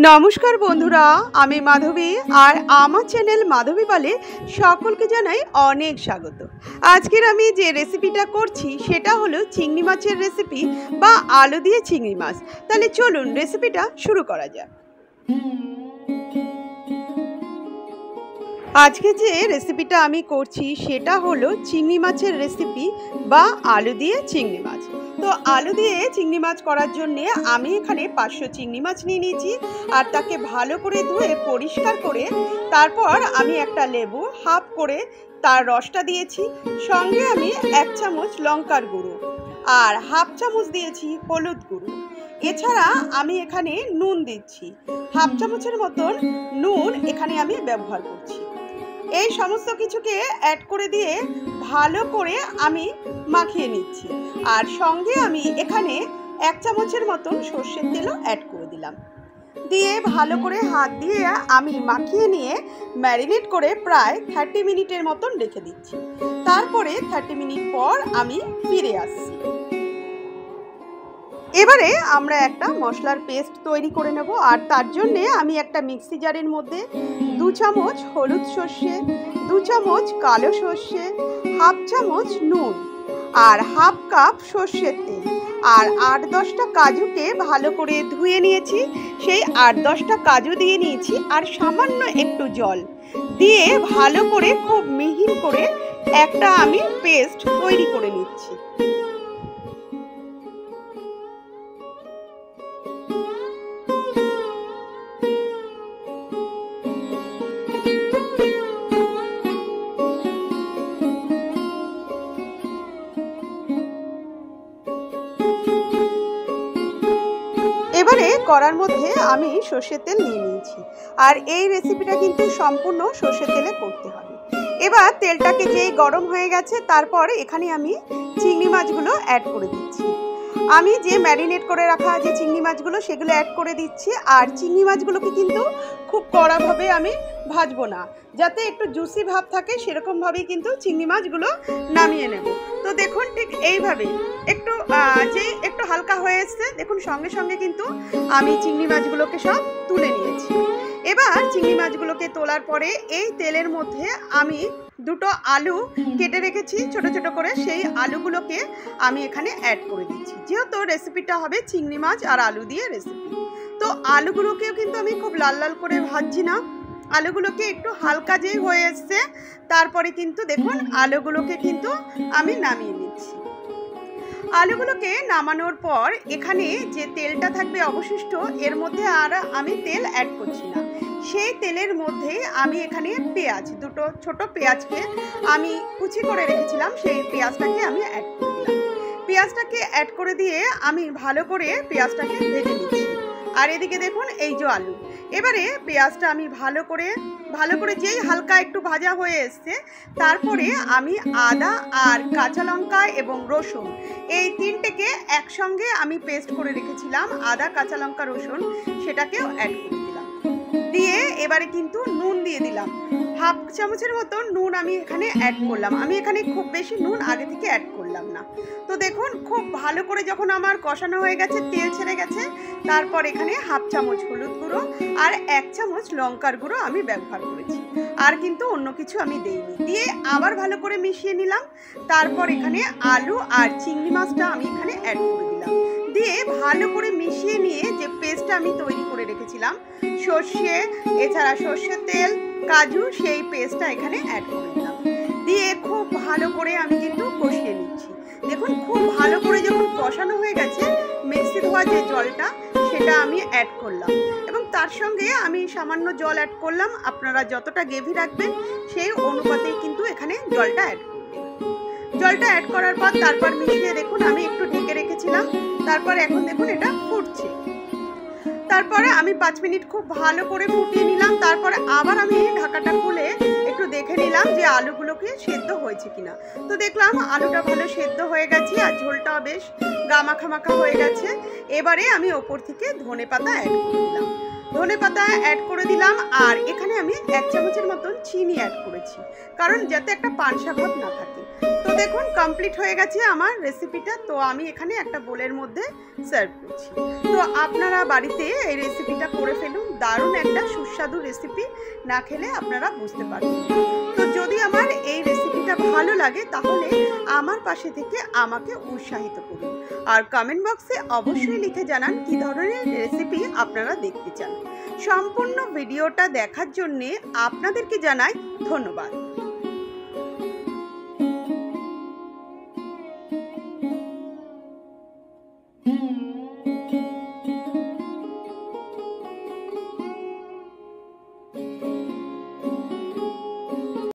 নমস্কার বন্ধুরা, আমি মাধবী আর আমার চ্যানেল মাধবী বলে সকলকে জানাই অনেক স্বাগত। আজকের আমি যে রেসিপিটা করছি সেটা হলো চিংড়ি মাছের রেসিপি বা আলু দিয়ে চিংড়ি মাছ। তাহলে চলুন রেসিপিটা শুরু করা যাক। আজকে যে রেসিপিটা আমি করছি সেটা হলো চিংড়ি মাছের রেসিপি বা আলু দিয়ে চিংড়ি মাছ। তো আলু দিয়ে চিংড়ি মাছ করার জন্যে আমি এখানে 500 চিংড়ি মাছ নিয়ে নিয়েছি আর তাকে ভালো করে ধুয়ে পরিষ্কার করে তারপর আমি একটা লেবু হাফ করে তার রসটা দিয়েছি। সঙ্গে আমি 1 চামচ লঙ্কার গুঁড়ো আর হাফ চামচ দিয়েছি হলুদ গুঁড়ো। এছাড়া আমি এখানে নুন দিচ্ছি, হাফ চামচের মতন নুন এখানে আমি ব্যবহার করছি। এই সমস্ত কিছুকে অ্যাড করে দিয়ে ভালো করে আমি মাখিয়ে নিচ্ছি। আর সঙ্গে আমি এখানে 1 চামচের মতন সর্ষের তেলও অ্যাড করে দিলাম। দিয়ে ভালো করে হাত দিয়ে আমি মাখিয়ে নিয়ে ম্যারিনেট করে প্রায় 30 মিনিটের মতন রেখে দিচ্ছি। তারপরে 30 মিনিট পর আমি ফিরে আসছি। এবারে আমরা একটা মশলার পেস্ট তৈরি করে নেব। আর তার জন্যে আমি একটা মিক্সি জারের মধ্যে 2 চামচ হলুদ সর্ষে, 2 চামচ কালো সর্ষে, হাফ চামচ নুন আর হাফ কাপ সর্ষের তেল আর 8-10টা কাজুকে ভালো করে ধুয়ে নিয়েছি। সেই 8-10টা কাজু দিয়ে নিয়েছি আর সামান্য একটু জল দিয়ে ভালো করে খুব মিহি করে একটা আমি পেস্ট তৈরি করে নিচ্ছি। এবারে কড়ার মধ্যে আমি সর্ষের তেল নিয়ে নিয়েছি আর এই রেসিপিটা কিন্তু সম্পূর্ণ সর্ষের তেলে করতে হবে। এবার তেলটাকে যেই গরম হয়ে গেছে তারপর এখানে আমি চিংড়ি মাছগুলো অ্যাড করে দিচ্ছি। আমি যে ম্যারিনেট করে রাখা যে চিংড়ি মাছগুলো সেগুলো অ্যাড করে দিচ্ছি। আর চিংড়ি মাছগুলোকে কিন্তু খুব কড়াভাবে আমি ভাজবো না, যাতে একটু জুসি ভাব থাকে সেরকমভাবেই কিন্তু চিংড়ি মাছগুলো নামিয়ে নেব। তো দেখুন ঠিক এইভাবে একটু হালকা হয়ে এসছে, দেখুন সঙ্গে সঙ্গে কিন্তু আমি চিংড়ি মাছগুলোকে সব তুলে নিয়েছি। এবার চিংড়ি মাছগুলোকে তোলার পরে এই তেলের মধ্যে আমি 2টো আলু কেটে রেখেছি ছোট ছোট করে, সেই আলুগুলোকে আমি এখানে অ্যাড করে দিচ্ছি। যেহেতু রেসিপিটা হবে চিংড়ি মাছ আর আলু দিয়ে রেসিপি, তো আলুগুলোকেও কিন্তু আমি খুব লাল লাল করে ভাজছি না। আলুগুলোকে একটু হালকা যেই হয়ে এসছে তারপরে কিন্তু দেখুন আলুগুলোকে কিন্তু আমি নামিয়ে নিচ্ছি। আলুগুলোকে নামানোর পর এখানে যে তেলটা থাকবে অবশিষ্ট, এর মধ্যে আর আমি তেল অ্যাড করছি না। সেই তেলের মধ্যে আমি এখানে পেঁয়াজ, 2টো ছোট পেঁয়াজকে আমি কুচি করে রেখেছিলাম, সেই পেঁয়াজটাকে আমি অ্যাড করে দিলাম। পেঁয়াজটাকে অ্যাড করে দিয়ে আমি ভালো করে পেঁয়াজটাকে ভেজে নিচ্ছি। আর এদিকে দেখুন এই যে আলু, এবারে পেঁয়াজটা আমি ভালো করে যেই হালকা একটু ভাজা হয়ে এসছে তারপরে আমি আদা আর কাঁচা লঙ্কা এবং রসুন এই 3টেকে একসঙ্গে আমি পেস্ট করে রেখেছিলাম, আদা কাঁচা লঙ্কা রসুন, সেটাকেও অ্যাড করে দিলাম। দিয়ে এবারে কিন্তু নুন দিয়ে দিলাম, হাফ চামচের মতো নুন আমি এখানে অ্যাড করলাম। আমি এখানে খুব বেশি নুন আগে থেকে অ্যাড করলাম না। তো দেখুন খুব ভালো করে যখন আমার কষানো হয়ে গেছে, তেল ছেড়ে গেছে, তারপর এখানে হাফ চামচ হলুদ গুঁড়ো আর 1 চামচ লঙ্কার গুঁড়ো আমি ব্যবহার করেছি, আর কিন্তু অন্য কিছু আমি দেইনি। দিয়ে আবার ভালো করে মিশিয়ে নিলাম। তারপর এখানে আলু আর চিংড়ি মাছটা আমি এখানে অ্যাড করে দিলাম। দিয়ে ভালো করে মিশিয়ে নিয়ে যে পেস্টটা আমি তৈরি করে রেখেছিলাম সর্ষে এছাড়া সর্ষের তেল কাজু, সেই পেস্টটা এখানে অ্যাড করে দিলাম। দিয়ে খুব ভালো করে আমি কিন্তু কষিয়ে নিচ্ছি। দেখুন খুব ভালো করে যখন কষানো হয়ে গেছে, মিক্সি ধোয়া যে জলটা সেটা আমি অ্যাড করলাম এবং তার সঙ্গে আমি সামান্য জল অ্যাড করলাম। আপনারা যতটা গ্রেভি রাখবেন সেই অনুপাতেই কিন্তু এখানে জলটা অ্যাড করবেন। জলটা অ্যাড করার পর তারপর মিশিয়ে দেখুন আমি একটু ঢেকে রেখেছিলাম। তারপর এখন দেখুন এটা ফুটছে। তারপরে আমি 5 মিনিট খুব ভালো করে ফুটিয়ে নিলাম। তারপরে আবার আমি ঢাকাটা খুলে একটু দেখে নিলাম যে আলুগুলোকে সেদ্ধ হয়েছে কিনা। তো দেখলাম আলুটা ভালো সেদ্ধ হয়ে গেছে আর ঝোলটা বেশ গামাখা হয়ে গেছে। এবারে আমি ওপর থেকে ধনেপাতা অ্যাড করে দিলাম। ধনেপাতা অ্যাড করে দিলাম আর এখানে আমি 1 চামচের মতন চিনি অ্যাড করেছি, কারণ যাতে একটা পানসা ভাব না থাকে। তো দেখুন কমপ্লিট হয়ে গেছে আমার রেসিপিটা। তো আমি এখানে একটা বোলের মধ্যে সার্ভ করছি। তো আপনারা বাড়িতে এই রেসিপিটা করে ফেলুন, দারুণ একটা সুস্বাদু রেসিপি, না খেলে আপনারা বুঝতে পারবেন। তো যদি আমার এই রেসিপিটা ভালো লাগে তাহলে আমার পাশে থেকে আমাকে উৎসাহিত করুন, আর কমেন্ট বক্সে অবশ্যই লিখে জানান কী ধরনের রেসিপি আপনারা দেখতে চান। সম্পূর্ণ ভিডিওটা দেখার জন্যে আপনাদেরকে জানাই ধন্যবাদ।